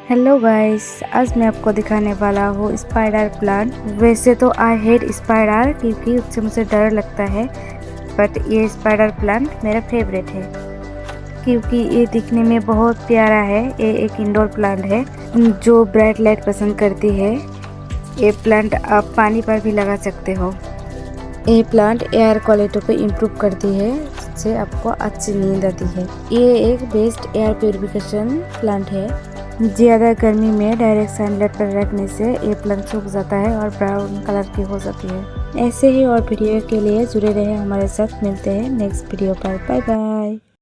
Hello guys, आज मैं आपको दिखाने वाला हूँ स्पाइडर प्लांट। वैसे तो आई हेट स्पाइडर क्योंकि उससे मुझे डर लगता है, बट ये स्पाइडर प्लांट मेरा फेवरेट है क्योंकि ये दिखने में बहुत प्यारा है। ये एक इंडोर प्लांट है जो ब्राइट लाइट पसंद करती है। ये प्लांट आप पानी पर भी लगा सकते हो। ये प्लांट एयर क्वालिटी को इम्प्रूव करती है, जिससे आपको अच्छी नींद आती है। ये एक बेस्ट एयर प्योरिफिकेशन प्लांट है। ज़्यादा गर्मी में डायरेक्ट सनलाइट पर रखने से ये प्लांट सूख जाता है और ब्राउन कलर की हो जाती है। ऐसे ही और वीडियो के लिए जुड़े रहे हमारे साथ। मिलते हैं नेक्स्ट वीडियो पर। Bye bye.